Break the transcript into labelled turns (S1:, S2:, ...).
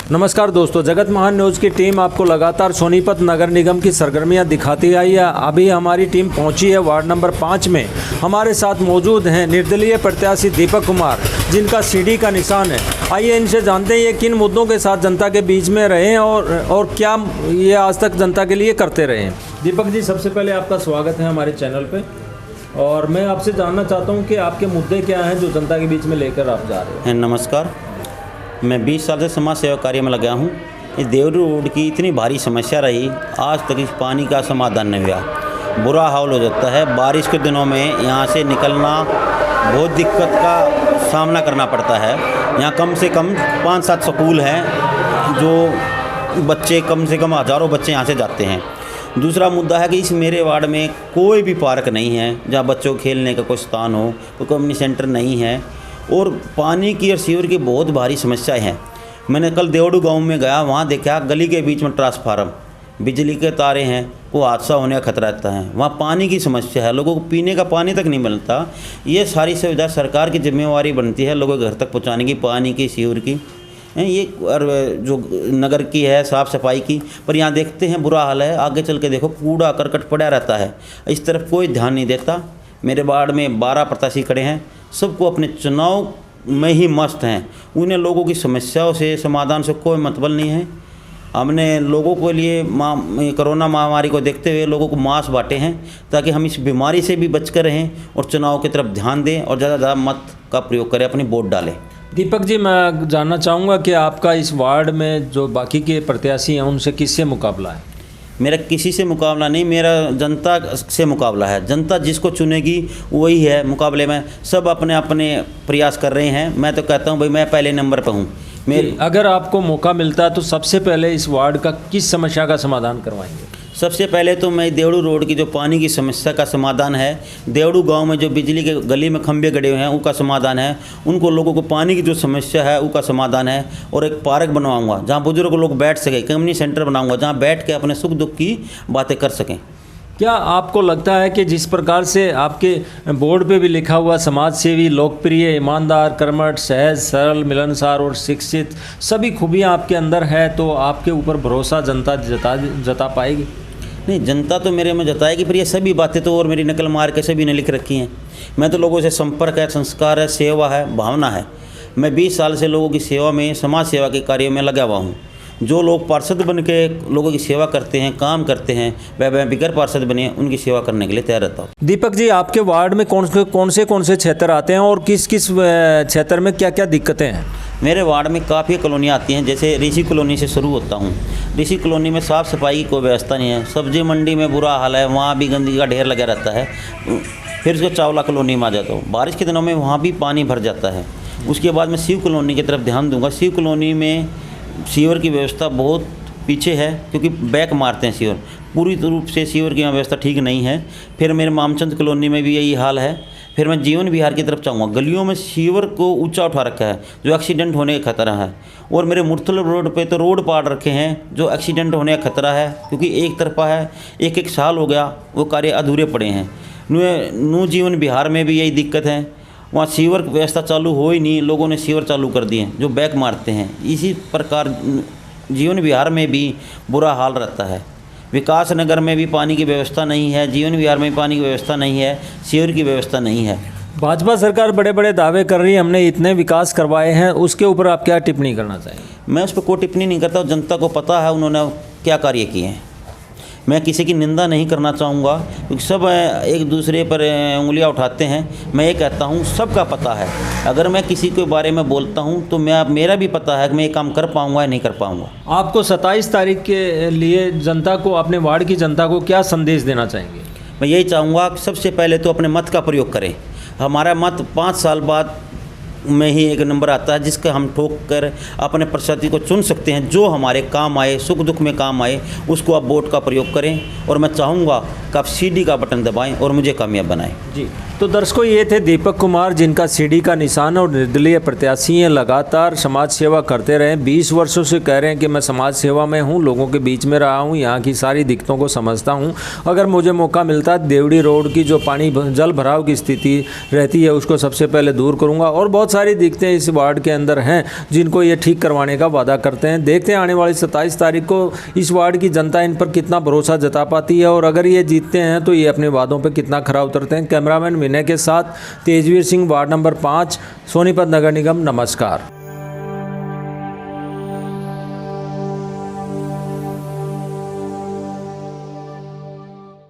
S1: नमस्कार दोस्तों, जगत महान न्यूज़ की टीम आपको लगातार सोनीपत नगर निगम की सरगर्मियां दिखाती आई है। अभी हमारी टीम पहुंची है वार्ड नंबर 5 में। हमारे साथ मौजूद हैं निर्दलीय प्रत्याशी दीपक कुमार, जिनका सीढ़ी का निशान है। आइए इनसे जानते हैं ये किन मुद्दों के साथ जनता के बीच में रहे हैं और क्या ये आज तक जनता के लिए करते रहे हैं। दीपक जी, सबसे पहले आपका स्वागत है हमारे चैनल पर, और मैं आपसे जानना चाहता हूँ कि आपके मुद्दे क्या हैं जो जनता के बीच में लेकर आप जा रहे हैं।
S2: नमस्कार, मैं 20 साल से समाज सेवा कार्य में लगा हूँ। इस देवरू रोड की इतनी भारी समस्या रही, आज तक इस पानी का समाधान नहीं हुआ। बुरा हाल हो जाता है। बारिश के दिनों में यहाँ से निकलना बहुत दिक्कत का सामना करना पड़ता है। यहाँ कम से कम 5-7 स्कूल हैं, जो बच्चे कम से कम हज़ारों बच्चे यहाँ से जाते हैं। दूसरा मुद्दा है कि इस मेरे वार्ड में कोई भी पार्क नहीं है जहाँ बच्चों को खेलने का कोई स्थान हो, कोई कम्युनिटी सेंटर नहीं है, और पानी की और सीवर की बहुत भारी समस्याएं हैं। मैंने कल देवड़ू गांव में गया, वहाँ देखा गली के बीच में ट्रांसफार्मर, बिजली के तारे हैं, को हादसा होने का खतरा रहता है। वहाँ पानी की समस्या है, लोगों को पीने का पानी तक नहीं मिलता। ये सारी सुविधा सरकार की जिम्मेवारी बनती है लोगों के घर तक पहुँचाने की, पानी की, सीवर की, ये और जो नगर की है साफ़ सफाई की। पर यहाँ देखते हैं बुरा हाल है। आगे चल के देखो कूड़ा करकट पड़ा रहता है, इस तरफ कोई ध्यान नहीं देता। मेरे वार्ड में 12 प्रत्याशी खड़े हैं, सबको अपने चुनाव में ही मस्त हैं। उन्हें लोगों की समस्याओं से, समाधान से कोई मतलब नहीं है। हमने लोगों के लिए कोरोना महामारी को देखते हुए लोगों को मास्क बांटे हैं, ताकि हम इस बीमारी से भी बचकर रहें और चुनाव की तरफ ध्यान दें और ज़्यादा ज़्यादा मत का प्रयोग करें, अपनी वोट डालें।
S1: दीपक जी, मैं जानना चाहूँगा कि आपका इस वार्ड में जो बाकी के प्रत्याशी हैं उनसे किससे मुकाबला है।
S2: मेरा किसी से मुकाबला नहीं, मेरा जनता से मुकाबला है। जनता जिसको चुनेगी वही है मुकाबले में। सब अपने अपने प्रयास कर रहे हैं। मैं तो कहता हूँ भाई, मैं पहले नंबर पर हूँ।
S1: अगर आपको मौका मिलता है तो सबसे पहले इस वार्ड का किस समस्या का समाधान करवाएंगे?
S2: सबसे पहले तो मैं देवड़ू रोड की जो पानी की समस्या का समाधान है, देवड़ू गांव में जो बिजली के गली में खंभे गड़े हुए हैं उनका समाधान है, उनको लोगों को पानी की जो समस्या है उसका समाधान है। और एक पार्क बनवाऊंगा जहां बुजुर्ग लोग बैठ सकें, कम्युनिटी सेंटर बनाऊंगा जहां बैठ के अपने सुख दुख की बातें कर सकें।
S1: क्या आपको लगता है कि जिस प्रकार से आपके बोर्ड पे भी लिखा हुआ समाज सेवी, लोकप्रिय, ईमानदार, कर्मठ, सहज, सरल, मिलनसार और शिक्षित, सभी खूबियाँ आपके अंदर है, तो आपके ऊपर भरोसा जनता जता पाएगी?
S2: नहीं, जनता तो मेरे में जताएगी, पर ये सभी बातें तो और मेरी नकल मार के सभी ने लिख रखी हैं। मैं तो लोगों से संपर्क है, संस्कार है, सेवा है, भावना है। मैं 20 साल से लोगों की सेवा में, समाज सेवा के कार्यों में लगा हुआ हूँ। जो लोग पार्षद बन के लोगों की सेवा करते हैं, काम करते हैं, वह बिगर पार्षद बने उनकी सेवा करने के लिए तैयार रहता हूँ।
S1: दीपक जी, आपके वार्ड में कौन से क्षेत्र आते हैं और किस किस क्षेत्र में क्या क्या दिक्कतें हैं?
S2: मेरे वार्ड में काफ़ी कॉलोनियाँ आती हैं। जैसे ऋषि कॉलोनी से शुरू होता हूँ। ऋषि कॉलोनी में साफ़ सफाई की कोई व्यवस्था नहीं है। सब्जी मंडी में बुरा हाल है, वहाँ भी गंदगी का ढेर लगा रहता है। फिर उसको चावला कॉलोनी में आ जाता हूँ। बारिश के दिनों में वहाँ भी पानी भर जाता है। उसके बाद मैं शिव कॉलोनी की तरफ ध्यान दूँगा। शिव कॉलोनी में सीवर की व्यवस्था बहुत पीछे है, क्योंकि बैक मारते हैं सीवर, पूरी रूप से सीवर की व्यवस्था ठीक नहीं है। फिर मेरे मामचंद कॉलोनी में भी यही हाल है। फिर मैं जीवन विहार की तरफ चाहूँगा। गलियों में सीवर को ऊंचा उठा रखा है, जो एक्सीडेंट होने का खतरा है। और मेरे मुर्थल रोड पे तो रोड पाड़ रखे हैं, जो एक्सीडेंट होने का खतरा है, क्योंकि एक तरफा है। एक साल हो गया वो कार्य अधूरे पड़े हैं। नू जीवन विहार में भी यही दिक्कत है, वहाँ सीवर व्यवस्था चालू हो ही नहीं, लोगों ने सीवर चालू कर दिए जो बैक मारते हैं। इसी प्रकार जीवन विहार में भी बुरा हाल रहता है। विकास नगर में भी पानी की व्यवस्था नहीं है, जीवन विहार में भी पानी की व्यवस्था नहीं है, सीवर की व्यवस्था नहीं है।
S1: भाजपा सरकार बड़े बड़े दावे कर रही है, हमने इतने विकास करवाए हैं, उसके ऊपर आप क्या टिप्पणी करना चाहेंगे?
S2: मैं उस पर कोई टिप्पणी नहीं करता। जनता को पता है उन्होंने क्या कार्य किए हैं। मैं किसी की निंदा नहीं करना चाहूँगा, क्योंकि सब एक दूसरे पर उंगलियां उठाते हैं। मैं ये कहता हूँ सबका पता है। अगर मैं किसी के बारे में बोलता हूँ तो मेरा भी पता है कि मैं ये काम कर पाऊँगा या नहीं कर पाऊँगा।
S1: आपको 27 तारीख के लिए जनता को, अपने वार्ड की जनता को क्या संदेश देना चाहेंगे?
S2: मैं यही चाहूँगा कि सबसे पहले तो अपने मत का प्रयोग करें। हमारा मत 5 साल बाद में ही एक नंबर आता है, जिसका हम ठोक कर अपने प्रत्याशी को चुन सकते हैं, जो हमारे काम आए, सुख दुख में काम आए। उसको आप वोट का प्रयोग करें, और मैं चाहूँगा कि आप सीडी का बटन दबाएं और मुझे कामयाब बनाएं।
S1: जी। तो दर्शकों, ये थे दीपक कुमार, जिनका सीढ़ी का निशान और निर्दलीय प्रत्याशी हैं। लगातार समाज सेवा करते रहे, 20 वर्षों से कह रहे हैं कि मैं समाज सेवा में हूँ, लोगों के बीच में रहा हूँ, यहाँ की सारी दिक्कतों को समझता हूँ। अगर मुझे मौका मिलता है, देवड़ी रोड की जो पानी जल भराव की स्थिति रहती है उसको सबसे पहले दूर करूँगा। और बहुत सारी दिक्कतें इस वार्ड के अंदर हैं जिनको ये ठीक करवाने का वादा करते हैं। देखते हैं आने वाली 27 तारीख को इस वार्ड की जनता इन पर कितना भरोसा जता पाती है और अगर ये जीतते हैं तो ये अपने वादों पर कितना खरा उतरते हैं। कैमरामैन विनय के साथ तेजवीर सिंह, वार्ड नंबर 5, सोनीपत नगर निगम। नमस्कार।